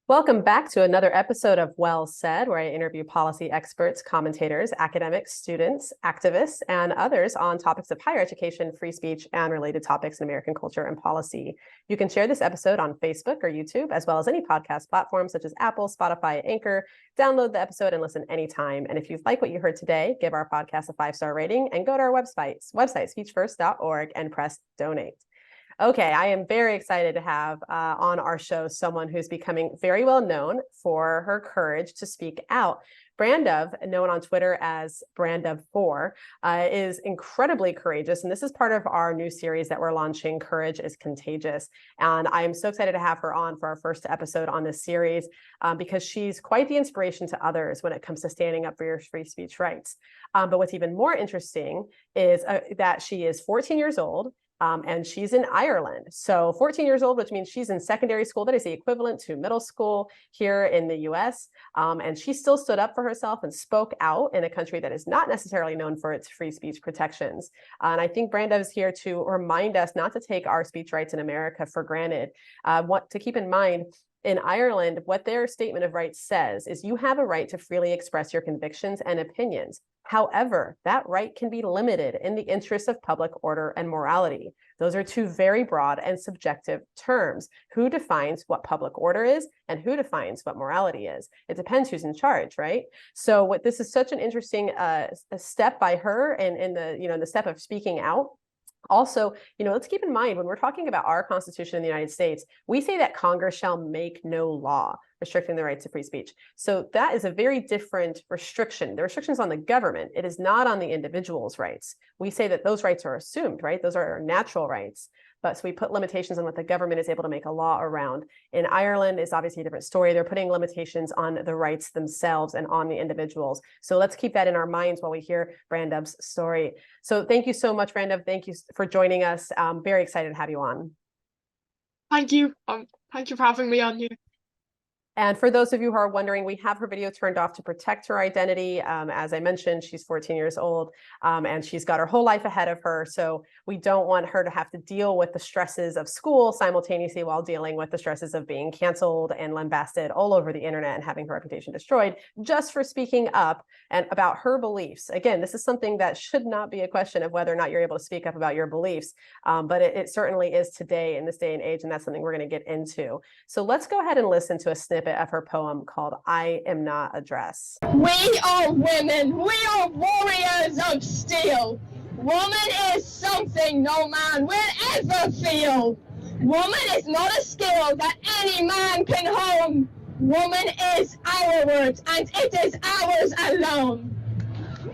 Welcome back to another episode of Well Said, where I interview policy experts, commentators, academics, students, activists, and others on topics of higher education, free speech, and related topics in American culture and policy. You can share this episode on Facebook or YouTube, as well as any podcast platform such as Apple, Spotify, Anchor. Download the episode and listen anytime. And if you like what you heard today, give our podcast a 5-star rating and go to our website, speechfirst.org, and press donate. Okay, I am very excited to have on our show someone who's becoming very well known for her courage to speak out. Brandubh, known on Twitter as Brandubh4, is incredibly courageous, and this is part of our new series that we're launching, Courage is Contagious. And I am so excited to have her on for our first episode on this series because she's quite the inspiration to others when it comes to standing up for your free speech rights. But what's even more interesting is that she is 14 years old. And she's in Ireland. So 14 years old, which means she's in secondary school. That is the equivalent to middle school here in the US. And she still stood up for herself and spoke out in a country that is not necessarily known for its free speech protections. And I think Brandubh is here to remind us not to take our speech rights in America for granted. What to keep in mind, in Ireland, what their statement of rights says is you have a right to freely express your convictions and opinions. However, that right can be limited in the interest of public order and morality. Those are two very broad and subjective terms. Who defines what public order is and who defines what morality is? It depends who's in charge, right? So what this is such an interesting step by her in the step of speaking out. Also, let's keep in mind when we're talking about our Constitution in the United States, we say that Congress shall make no law restricting the rights of free speech. So that is a very different restriction. The restriction is on the government. It is not on the individual's rights. We say that those rights are assumed, right? Those are our natural rights. But so we put limitations on what the government is able to make a law around. In Ireland, it's obviously a different story. They're putting limitations on the rights themselves and on the individuals. So let's keep that in our minds while we hear Brandubh's story. So thank you so much, Brandubh. Thank you for joining us. I'm very excited to have you on. Thank you. Thank you for having me on here. And for those of you who are wondering, we have her video turned off to protect her identity. As I mentioned, she's 14 years old and she's got her whole life ahead of her. So we don't want her to have to deal with the stresses of school simultaneously while dealing with the stresses of being canceled and lambasted all over the internet and having her reputation destroyed just for speaking up and about her beliefs. Again, this is something that should not be a question of whether or not you're able to speak up about your beliefs, but it certainly is today in this day and age, and that's something we're going to get into. So let's go ahead and listen to a snippet of her poem called I Am Not a Dress. We are women. We are warriors of steel. Woman is something no man will ever feel. Woman is not a skill that any man can hone. Woman is our words, and it is ours alone.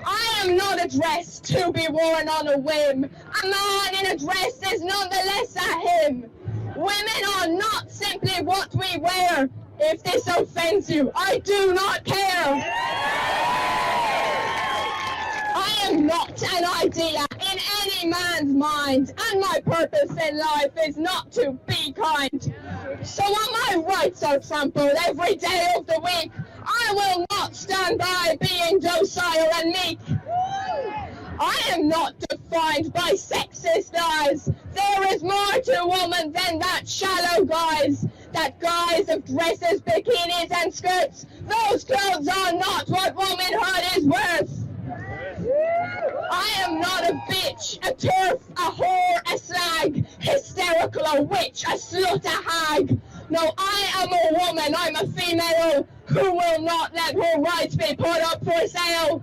I am not a dress to be worn on a whim. A man in a dress is nonetheless a him. Women are not simply what we wear. If this offends you, I do not care. I am not an idea in any man's mind, and my purpose in life is not to be kind. So when my rights are trampled every day of the week, I will not stand by being docile and meek. I am not defined by sexist eyes. There is more to woman than that shallow guise. That guise of dresses, bikinis, and skirts. Those clothes are not what womanhood is worth. I am not a bitch, a turf, a whore, a slag, hysterical, a witch, a slut, a hag. No, I am a woman, I'm a female, who will not let her rights be put up for sale.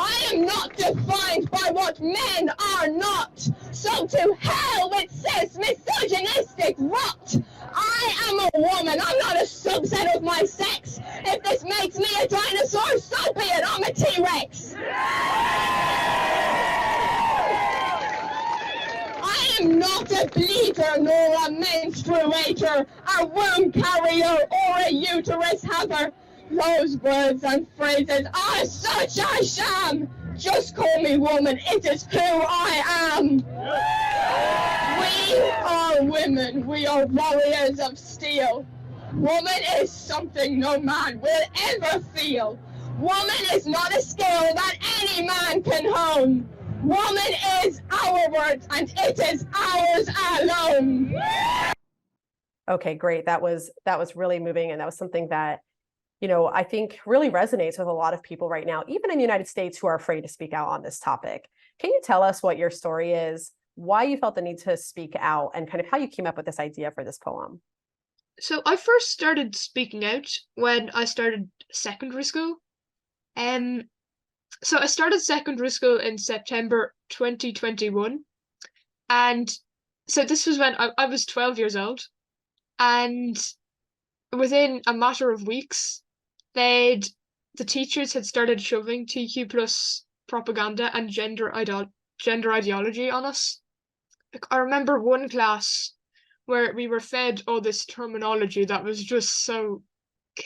I am not defined by what men are not. So to hell with cis misogynistic rot. I am a woman, I'm not a subset of my sex. If this makes me a dinosaur, so be it, I'm a T-Rex. I am not a bleeder nor a menstruator, a womb carrier or a uterus haver. Those words and phrases are such a sham. Just call me woman, it is who I am. We are women, we are warriors of steel. Woman is something no man will ever feel. Woman is not a skill that any man can hone. Woman is our words and it is ours alone. Okay, great. That was really moving, and that was something that, I think really resonates with a lot of people right now, even in the United States, who are afraid to speak out on this topic. Can you tell us what your story is, why you felt the need to speak out, and kind of how you came up with this idea for this poem? So I first started speaking out when I started secondary school. Um, so I started secondary school in September 2021. And so this was when I was 12 years old. And within a matter of weeks, the teachers had started shoving TQ plus propaganda and gender ideology on us. Like, I remember one class where we were fed all this terminology that was just so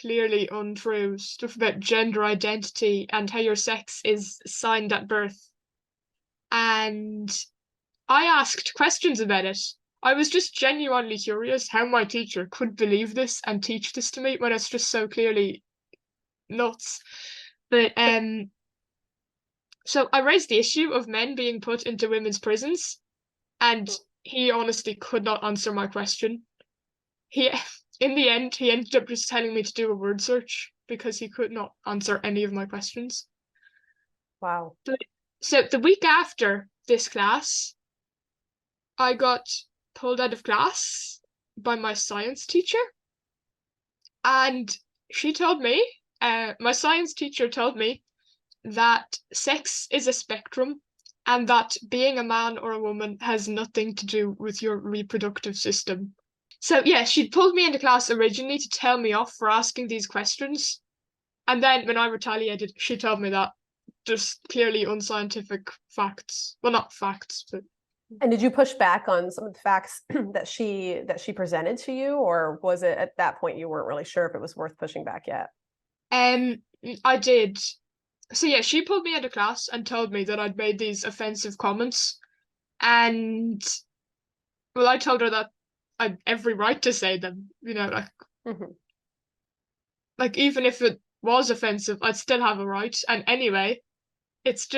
clearly untrue, stuff about gender identity and how your sex is assigned at birth. And I asked questions about it. I was just genuinely curious how my teacher could believe this and teach this to me when it's just so clearly nuts. But so I raised the issue of men being put into women's prisons, and he honestly could not answer my question. In the end, he ended up just telling me to do a word search because he could not answer any of my questions. Wow. So the week after this class, I got pulled out of class by my science teacher. And she told me, my science teacher told me that sex is a spectrum and that being a man or a woman has nothing to do with your reproductive system. So yeah, she pulled me into class originally to tell me off for asking these questions. And then when I retaliated, she told me that just clearly unscientific facts. Well, not facts, but. And did you push back on some of the facts that she presented to you, or was it at that point you weren't really sure if it was worth pushing back yet? I did. So yeah, she pulled me out of class and told me that I'd made these offensive comments. And well, I told her that I'd every right to say them, like even if it was offensive, I'd still have a right. And anyway, it's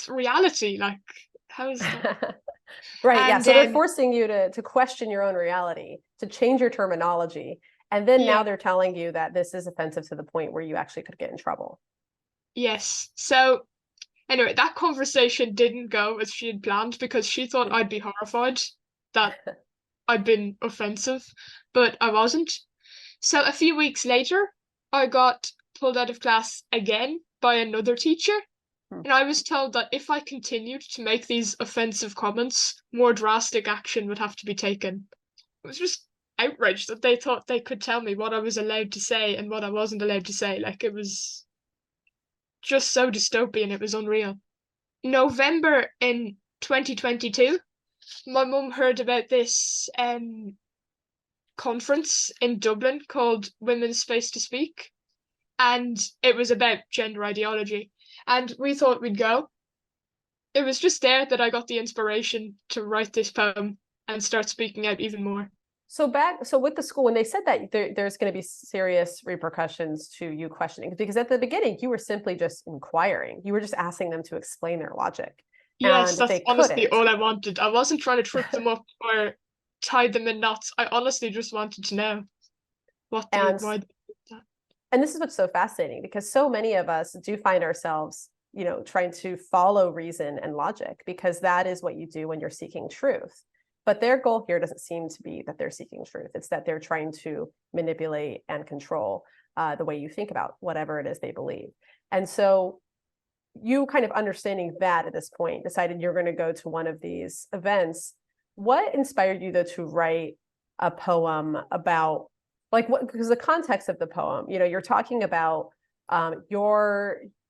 reality. Like, how is that? Right, yeah. And So they're forcing you to question your own reality, to change your terminology. And then now they're telling you that this is offensive to the point where you actually could get in trouble. Yes. So anyway, that conversation didn't go as she had planned because she thought I'd be horrified that I'd been offensive, but I wasn't. So a few weeks later, I got pulled out of class again by another teacher. And I was told that if I continued to make these offensive comments, more drastic action would have to be taken. I was just outraged that they thought they could tell me what I was allowed to say and what I wasn't allowed to say. Like, it was just so dystopian, it was unreal. November in 2022, my mum heard about this conference in Dublin called Women's Space to Speak, and it was about gender ideology. And we thought we'd go. It was just there that I got the inspiration to write this poem and start speaking out even more. So with the school, when they said that there's going to be serious repercussions to you questioning, because at the beginning you were simply just inquiring, you were just asking them to explain their logic. Yes, and that's honestly all I wanted. I wasn't trying to trip them up or tie them in knots. I honestly just wanted to know why they did that. And this is what's so fascinating, because so many of us do find ourselves, trying to follow reason and logic, because that is what you do when you're seeking truth. But their goal here doesn't seem to be that they're seeking truth. It's that they're trying to manipulate and control the way you think about whatever it is they believe. And so you, kind of understanding that at this point, decided you're going to go to one of these events. What inspired you, though, to write a poem about, like, what, because the context of the poem, you're talking about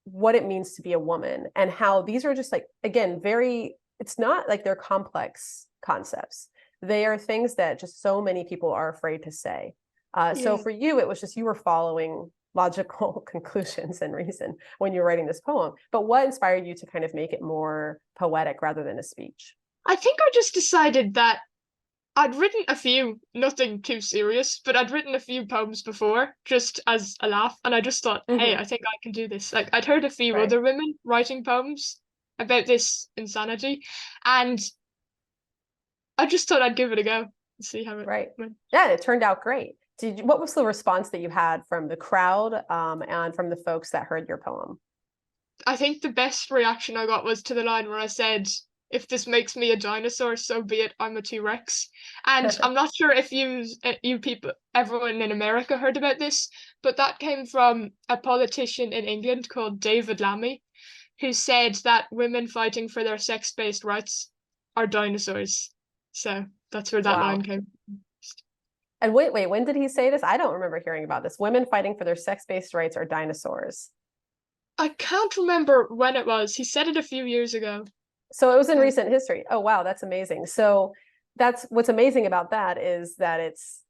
what it means to be a woman, and how these are just, like, again, it's not like they're complex concepts. They are things that just so many people are afraid to say. So for you, it was just you were following logical conclusions and reason when you're writing this poem. But what inspired you to kind of make it more poetic rather than a speech? I think I just decided that I'd written a few, nothing too serious, but I'd written a few poems before just as a laugh. And I just thought, hey, I think I can do this. Like, I'd heard a few other women writing poems about this insanity, and I just thought I'd give it a go. see how it Right. went. Yeah, it turned out great. What was the response that you had from the crowd and from the folks that heard your poem? I think the best reaction I got was to the line where I said, "If this makes me a dinosaur, so be it. I'm a T-Rex." And I'm not sure if you people, everyone in America heard about this, but that came from a politician in England called David Lammy, who said that women fighting for their sex-based rights are dinosaurs. So that's where that line Wow. came. And wait, when did he say this? I don't remember hearing about this. Women fighting for their sex-based rights are dinosaurs. I can't remember when it was. He said it a few years ago. So it was in Okay. recent history. Oh, wow, that's amazing. So that's what's amazing about that is that it's,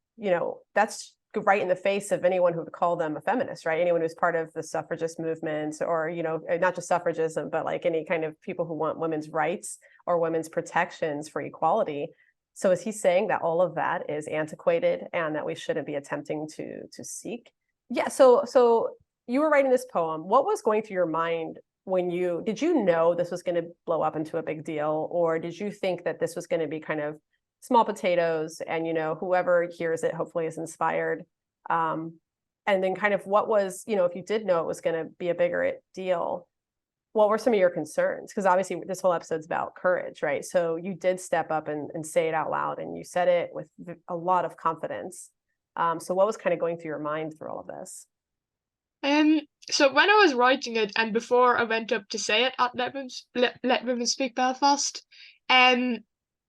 that's right in the face of anyone who would call them a feminist, right? Anyone who's part of the suffragist movement or, not just suffragism, but like any kind of people who want women's rights or women's protections for equality. So is he saying that all of that is antiquated and that we shouldn't be attempting to seek? Yeah, so you were writing this poem. What was going through your mind when did you know this was going to blow up into a big deal, or did you think that this was going to be kind of small potatoes and whoever hears it hopefully is inspired? And then kind of what was, if you did know it was going to be a bigger deal, what were some of your concerns? Because obviously this whole episode's about courage, right? So you did step up and say it out loud, and you said it with a lot of confidence. So what was kind of going through your mind through all of this? So when I was writing it, and before I went up to say it at Let Women Speak Belfast, I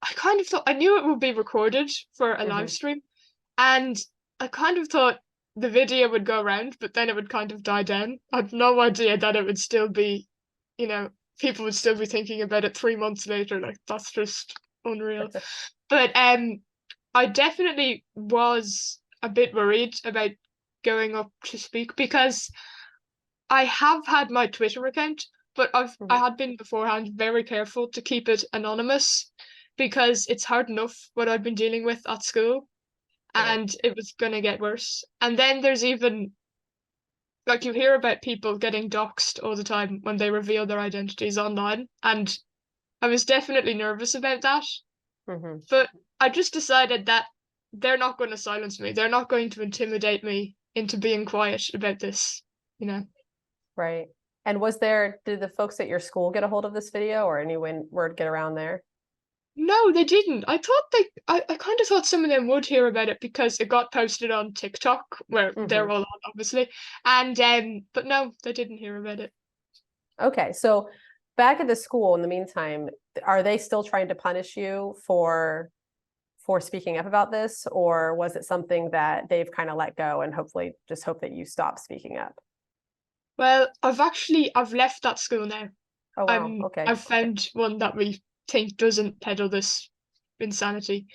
kind of thought I knew it would be recorded for a live stream, and I kind of thought the video would go around, but then it would kind of die down. I had no idea that it would still be, people would still be thinking about it 3 months later. Like, that's just unreal. But I definitely was a bit worried about going up to speak because I have had my Twitter account, but I had been beforehand very careful to keep it anonymous because it's hard enough what I've been dealing with at school, and it was gonna get worse. And then there's even like you hear about people getting doxxed all the time when they reveal their identities online, and I was definitely nervous about that. But I just decided that they're not going to silence me. They're not going to intimidate me into being quiet about this, Right. And did the folks at your school get a hold of this video, or any word get around there? No, they didn't. I kind of thought some of them would hear about it because it got posted on TikTok, where they're all on, obviously. And but no, they didn't hear about it. Okay, so back at the school in the meantime, are they still trying to punish you for speaking up about this, or was it something that they've kind of let go and hopefully just hope that you stop speaking up? Well, I've left that school now. Oh, wow. Okay. I've found one that we think doesn't peddle this insanity.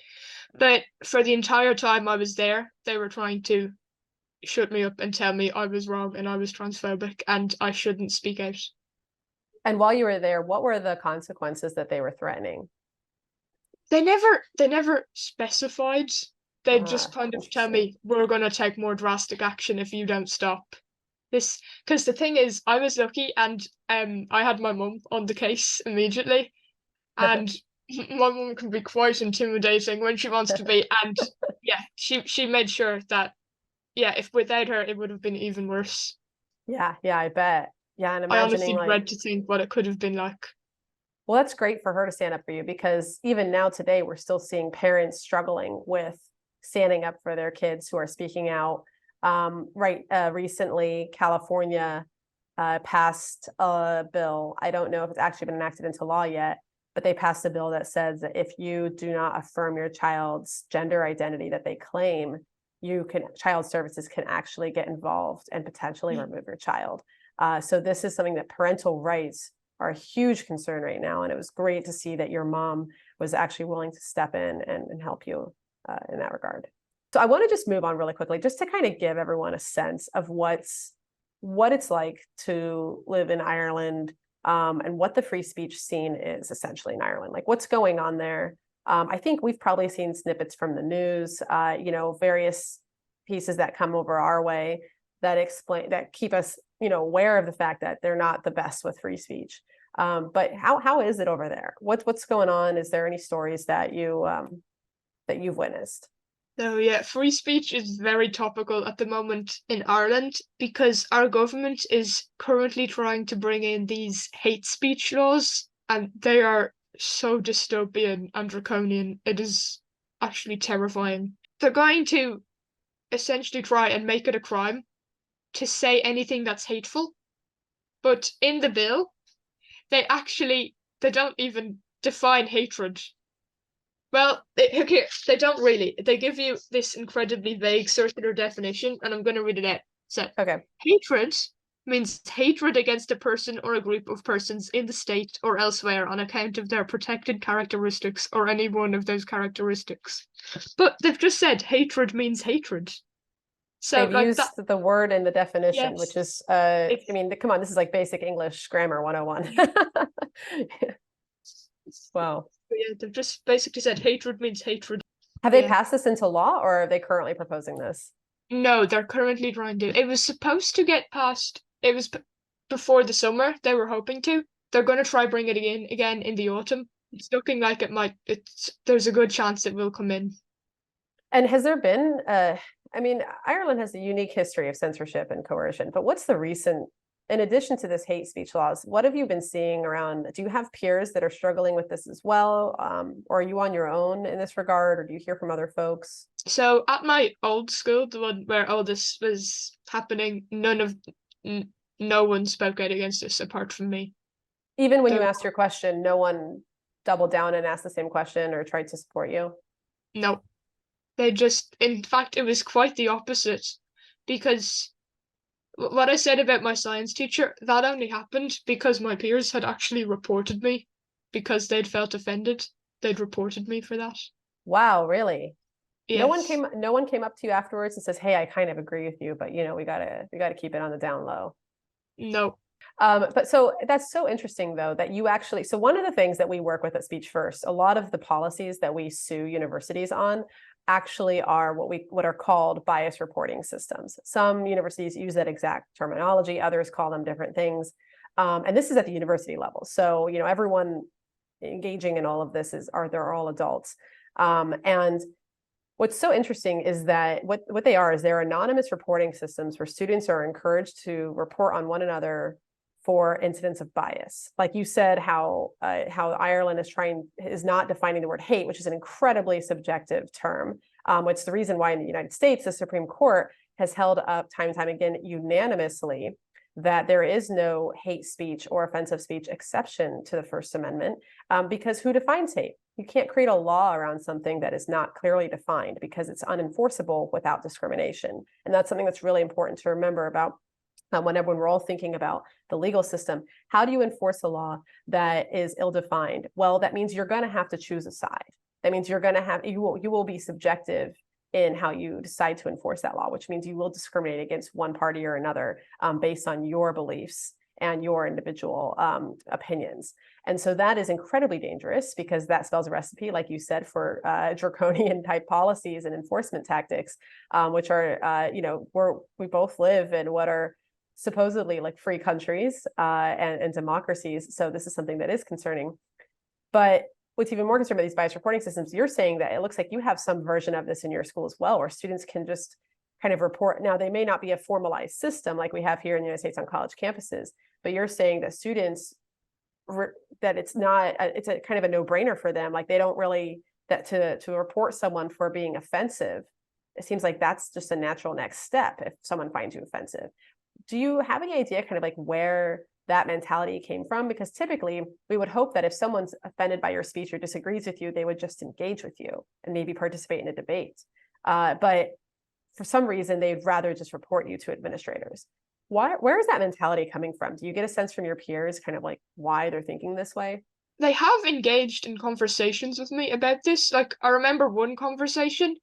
But for the entire time I was there, they were trying to shut me up and tell me I was wrong and I was transphobic and I shouldn't speak out. And while you were there, what were the consequences that they were threatening? They never specified. They just kind of tell me, we're going to take more drastic action if you don't stop. This, because the thing is, I was lucky and I had my mum on the case immediately, and my mum can be quite intimidating when she wants to be, and yeah, she made sure that if without her it would have been even worse. Yeah, I bet. Yeah, and I imagining honestly dread to think what it could have been like. Well, that's great for her to stand up for you, because even now today, we're still seeing parents struggling with standing up for their kids who are speaking out. Recently, California passed a bill. I don't know if it's actually been enacted into law yet, but they passed a bill that says that if you do not affirm your child's gender identity that they claim, child services can actually get involved and potentially remove your child. So this is something that parental rights are a huge concern right now. And it was great to see that your mom was actually willing to step in and help you in that regard. So I want to just move on really quickly, just to kind of give everyone a sense of what it's like to live in Ireland, and what the free speech scene is essentially in Ireland, like what's going on there. I think we've probably seen snippets from the news, various pieces that come over our way that keep us, aware of the fact that they're not the best with free speech. But how is it over there? What's going on? Is there any stories that you that you've witnessed? So yeah, free speech is very topical at the moment in Ireland because our government is currently trying to bring in these hate speech laws, and they are so dystopian and draconian. It is actually terrifying. They're going to essentially try and make it a crime to say anything that's hateful, but in the bill, they don't even define hatred. Well, they don't really. They give you this incredibly vague circular definition, and I'm going to read it out. So, Okay. hatred means hatred against a person or a group of persons in the state or elsewhere on account of their protected characteristics or any one of those characteristics. But they've just said hatred means hatred. So, They've like used that, the word in the definition, yes. which is, I mean, come on, this is like basic English grammar 101. Wow. Yeah, they've just basically said hatred means hatred. Have they Yeah. passed this into law, or are they currently proposing this? No, they're currently trying to. It was supposed to get passed. It was before the summer. They were hoping to. They're going to try bring it again in the autumn. It's looking like it might. There's a good chance it will come in. And has there been, I mean, Ireland has a unique history of censorship and coercion, but what's the recent, in addition to this hate speech laws, what have you been seeing around? Do you have peers that are struggling with this as well? Or are you on your own in this regard, or do you hear from other folks? So at my old school, the one where all this was happening, no one spoke out against this apart from me. Even when you asked your question, no one doubled down and asked the same question or tried to support you? No. In fact, it was quite the opposite, because what I said about my science teacher, that only happened because my peers had actually reported me because they'd felt offended. They'd reported me for that. Wow, really? Yes. No one came up to you afterwards and says, "Hey, I kind of agree with you, but you know, we gotta keep it on the down low." No. But so that's so interesting, though, that you actually, so one of the things that we work with at Speech First, a lot of the policies that we sue universities on actually are what are called bias reporting systems. Some universities use that exact terminology, others call them different things. And this is at the university level. So, you know, everyone engaging in all of this they're all adults. And what's so interesting is that what they are is they're anonymous reporting systems where students are encouraged to report on one another for incidents of bias. Like you said, how Ireland is not defining the word hate, which is an incredibly subjective term. It's the reason why in the United States, the Supreme Court has held up time and time again unanimously that there is no hate speech or offensive speech exception to the First Amendment, because who defines hate? You can't create a law around something that is not clearly defined because it's unenforceable without discrimination. And that's something that's really important to remember about when we're all thinking about the legal system. How do you enforce a law that is ill-defined? Well, that means you're going to have to choose a side. That means you will be subjective in how you decide to enforce that law, which means you will discriminate against one party or another based on your beliefs and your individual opinions. And so that is incredibly dangerous because that spells a recipe, like you said, for draconian type policies and enforcement tactics, which are, we both live in what are supposedly like free countries and democracies. So this is something that is concerning. But what's even more concerning about these bias reporting systems, you're saying that it looks like you have some version of this in your school as well, where students can just kind of report. Now, they may not be a formalized system like we have here in the United States on college campuses, but you're saying that students, that it's a kind of a no-brainer for them. Like they don't really, that to report someone for being offensive, it seems like that's just a natural next step if someone finds you offensive. Do you have any idea kind of like where that mentality came from? Because typically we would hope that if someone's offended by your speech or disagrees with you, they would just engage with you and maybe participate in a debate. But for some reason, they'd rather just report you to administrators. Where is that mentality coming from? Do you get a sense from your peers kind of like why they're thinking this way? They have engaged in conversations with me about this. Like, I remember one conversation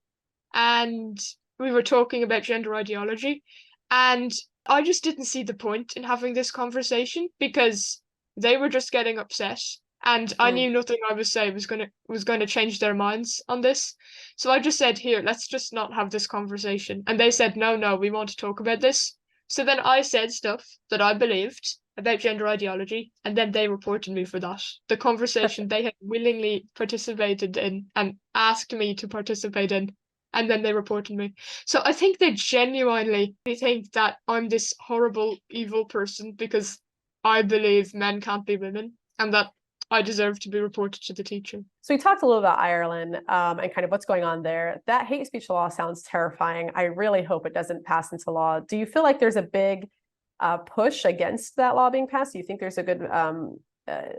and we were talking about gender ideology, and I just didn't see the point in having this conversation because they were just getting upset, and I knew nothing I was saying was gonna change their minds on this. So I just said, "Here, let's just not have this conversation." And they said, "No, we want to talk about this." So then I said stuff that I believed, about gender ideology, and then they reported me for that. The conversation they had willingly participated in and asked me to participate in, and then they reported me. So I think they genuinely think that I'm this horrible, evil person because I believe men can't be women, and that I deserve to be reported to the teacher. So we talked a little about Ireland and kind of what's going on there. That hate speech law sounds terrifying. I really hope it doesn't pass into law. Do you feel like there's a big push against that law being passed? Do you think there's a good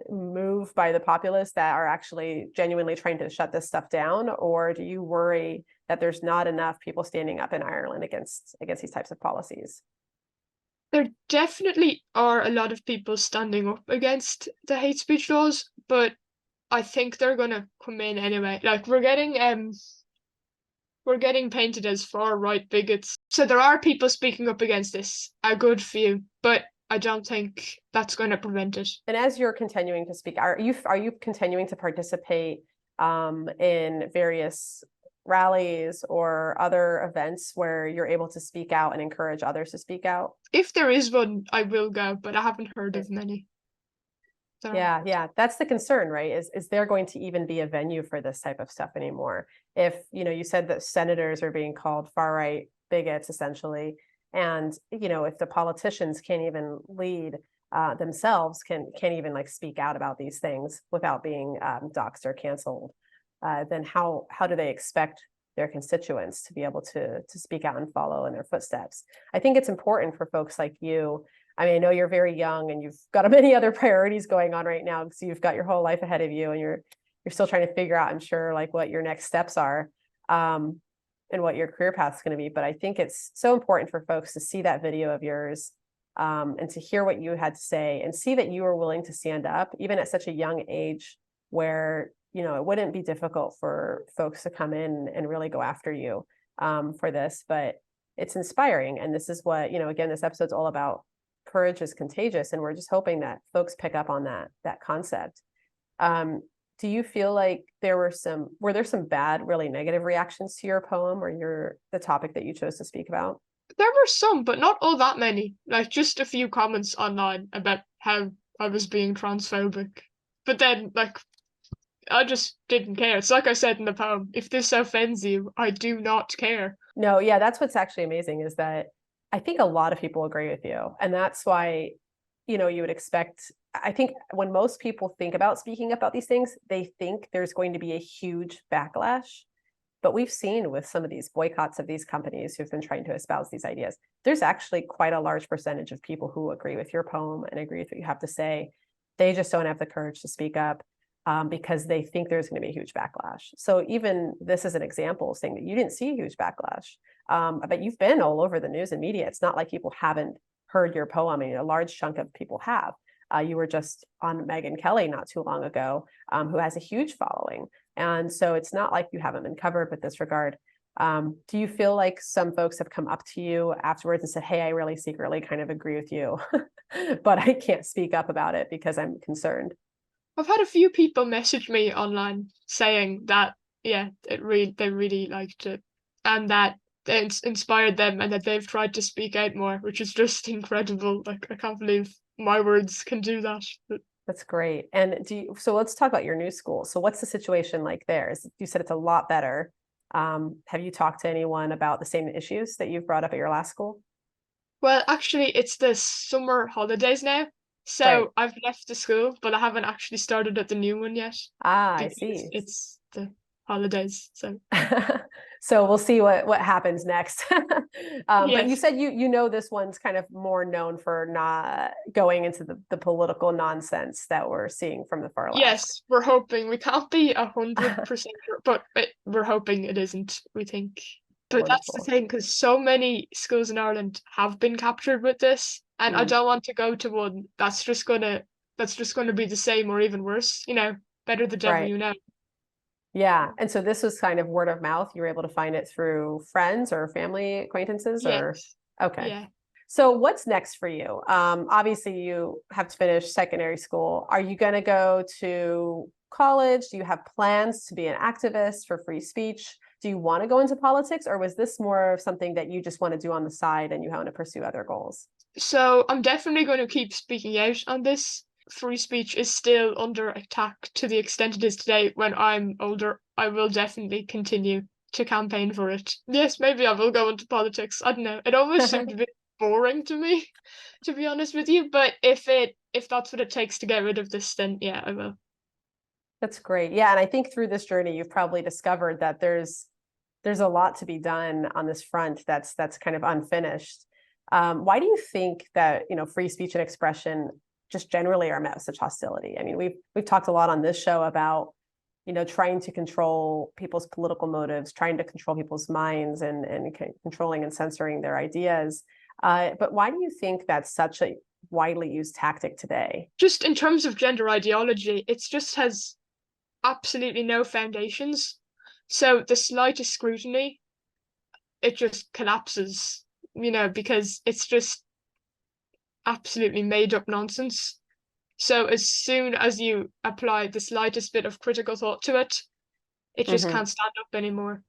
move by the populace that are actually genuinely trying to shut this stuff down? Or do you worry that there's not enough people standing up in Ireland against these types of policies? There definitely are a lot of people standing up against the hate speech laws, but I think they're gonna come in anyway. Like we're getting painted as far right bigots. So there are people speaking up against this, a good few, but I don't think that's going to prevent it. And as you're continuing to speak, are you continuing to participate in various rallies or other events where you're able to speak out and encourage others to speak out? If there is one, I will go, but I haven't heard of many. So. Yeah. That's the concern, right? Is there going to even be a venue for this type of stuff anymore? If, you said that senators are being called far-right bigots, essentially, and, if the politicians can't even lead themselves, can't even like speak out about these things without being doxxed or canceled, then how do they expect their constituents to be able to speak out and follow in their footsteps? I think it's important for folks like you. I mean, I know you're very young and you've got many other priorities going on right now, because you've got your whole life ahead of you, and you're still trying to figure out, I'm sure, like what your next steps are, and what your career path is going to be. But I think it's so important for folks to see that video of yours, and to hear what you had to say, and see that you were willing to stand up, even at such a young age, where, it wouldn't be difficult for folks to come in and really go after you for this. But it's inspiring. And this is what, again, this episode's all about. Courage is contagious, and we're just hoping that folks pick up on that concept. Do you feel like were there some bad, really negative reactions to your poem or the topic that you chose to speak about? There were some, but not all that many. Like just a few comments online about how I was being transphobic. But then, like, I just didn't care. It's like I said in the poem, if this offends you, I do not care. No, yeah, that's what's actually amazing, is that I think a lot of people agree with you. And that's why, you would expect, I think when most people think about speaking about these things, they think there's going to be a huge backlash. But we've seen with some of these boycotts of these companies who've been trying to espouse these ideas, there's actually quite a large percentage of people who agree with your poem and agree with what you have to say. They just don't have the courage to speak up because they think there's going to be a huge backlash. So even this is an example saying that you didn't see a huge backlash. But you've been all over the news and media. It's not like people haven't heard your poem. I mean, a large chunk of people have. You were just on Megyn Kelly not too long ago, who has a huge following. And so it's not like you haven't been covered with this regard. Do you feel like some folks have come up to you afterwards and said, hey, I really secretly kind of agree with you, but I can't speak up about it because I'm concerned? I've had a few people message me online saying that, yeah, they really liked it, and that it inspired them, and that they've tried to speak out more, which is just incredible. Like, I can't believe my words can do that. That's great. And so let's talk about your new school. So what's the situation like there? You said it's a lot better. Have you talked to anyone about the same issues that you've brought up at your last school? Well, actually, it's the summer holidays now. So Right. I've left the school, but I haven't actually started at the new one yet. I see. It's the holidays. So so we'll see what happens next. But you yes. said this one's kind of more known for not going into the political nonsense that we're seeing from the far left. Yes, we're hoping. We can't be 100% sure, but we're hoping it isn't, we think. But that's the Wonderful. thing, because so many schools in Ireland have been captured with this, and I don't want to go to one that's just gonna be the same or even worse. Better the devil Right. you know. Yeah. And so this was kind of word of mouth. You were able to find it through friends or family acquaintances, or? Yes. Okay. Yeah. So what's next for you? Obviously you have to finish secondary school. Are you going to go to college? Do you have plans to be an activist for free speech? do you want to go into politics, or was this more of something that you just want to do on the side and you want to pursue other goals? So I'm definitely going to keep speaking out on this. Free speech is still under attack to the extent it is today. When I'm older, I will definitely continue to campaign for it. Yes, maybe I will go into politics. I don't know. It almost seemed a bit boring to me, to be honest with you. But if that's what it takes to get rid of this, then yeah, I will. That's great. Yeah, and I think through this journey, you've probably discovered that there's a lot to be done on this front that's kind of unfinished. Why do you think that, free speech and expression just generally are met with such hostility? I mean, we've talked a lot on this show about, trying to control people's political motives, trying to control people's minds, and controlling and censoring their ideas. But why do you think that's such a widely used tactic today? Just in terms of gender ideology, it just has absolutely no foundations. So the slightest scrutiny, it just collapses, because it's just absolutely made up nonsense. So as soon as you apply the slightest bit of critical thought to it, it just can't stand up anymore.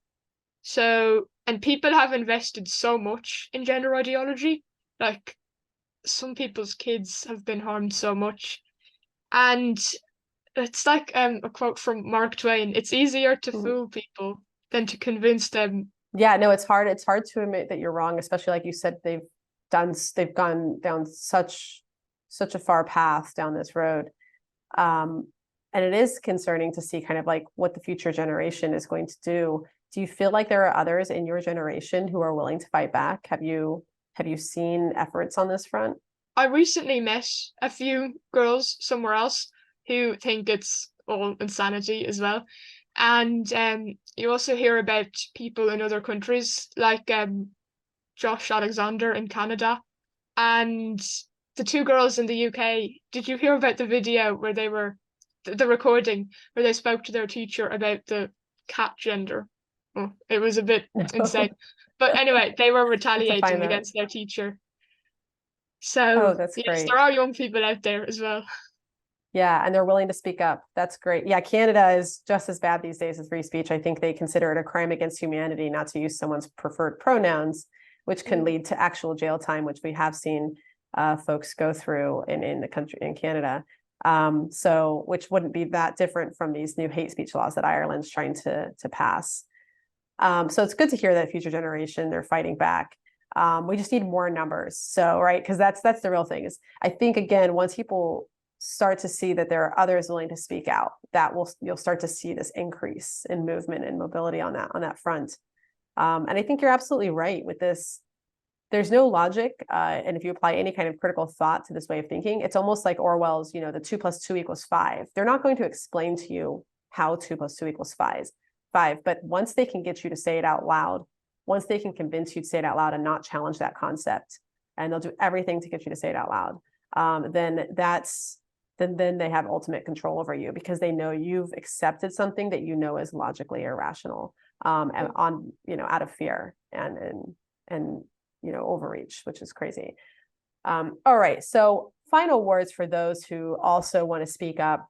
So, and people have invested so much in gender ideology, like some people's kids have been harmed so much. And it's like a quote from Mark Twain: it's easier to fool people than to convince them. Yeah, no, it's hard to admit that you're wrong, especially like you said, they've gone down such a far path down this road. And it is concerning to see kind of like what the future generation is going to do. Do you feel like there are others in your generation who are willing to fight back? Have you seen efforts on this front? I recently met a few girls somewhere else who think it's all insanity as well. And you also hear about people in other countries, like Josh Alexander in Canada, and the two girls in the UK. Did you hear about the video where they were, the recording, where they spoke to their teacher about the cat gender? Oh, it was a bit insane. But anyway, they were retaliating against their teacher. So that's yes, great. there are young people out there as well. Yeah, and they're willing to speak up. That's great. Yeah, Canada is just as bad these days as free speech. I think they consider it a crime against humanity not to use someone's preferred pronouns, which can lead to actual jail time, which we have seen folks go through in the country, in Canada. So which wouldn't be that different from these new hate speech laws that Ireland's trying to pass. So it's good to hear that future generation, they're fighting back. We just need more numbers. So, right, because that's the real thing is, I think, again, once people start to see that there are others willing to speak out, you'll start to see this increase in movement and mobility on that front. And I think you're absolutely right with this. There's no logic, and if you apply any kind of critical thought to this way of thinking, it's almost like Orwell's, the 2 + 2 = 5. They're not going to explain to you how 2 + 2 = 5. But once they can get you to say it out loud, once they can convince you to say it out loud and not challenge that concept, and they'll do everything to get you to say it out loud, then they have ultimate control over you, because they know you've accepted something that is logically irrational, and out of fear and overreach, which is crazy. All right, so final words for those who also want to speak up,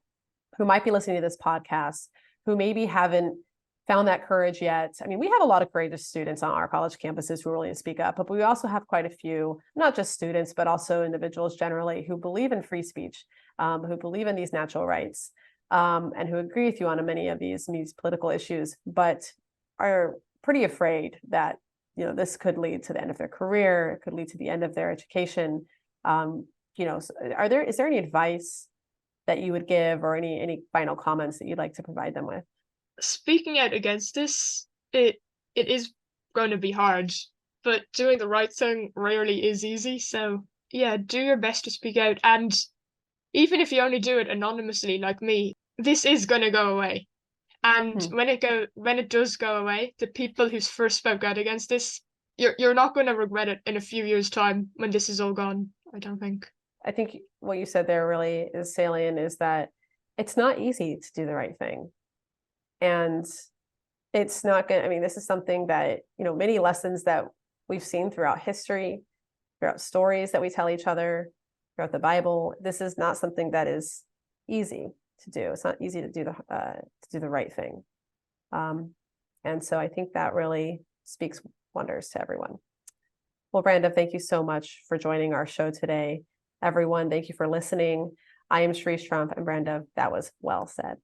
who might be listening to this podcast, who maybe haven't found that courage yet. I mean, we have a lot of courageous students on our college campuses who are willing to speak up, but we also have quite a few, not just students, but also individuals generally who believe in free speech, who believe in these natural rights, and who agree with you on many of these political issues, but are pretty afraid that this could lead to the end of their career, it could lead to the end of their education. Is there any advice that you would give, or any final comments that you'd like to provide them with? Speaking out against this, it is going to be hard, but doing the right thing rarely is easy. So yeah, do your best to speak out, and even if you only do it anonymously like me, this is going to go away. And when it does go away, the people who first spoke out against this, you're not going to regret it in a few years' time when this is all gone, I don't think. I think what you said there really is salient, is that it's not easy to do the right thing. And it's not going to, this is something that, many lessons that we've seen throughout history, throughout stories that we tell each other, throughout the Bible. This is not something that is easy to do. It's not easy to do the right thing. And And so I think that really speaks wonders to everyone. Well, Brandubh, thank you so much for joining our show today. Everyone, thank you for listening. I am Cherise Trump, and Brandubh, that was well said.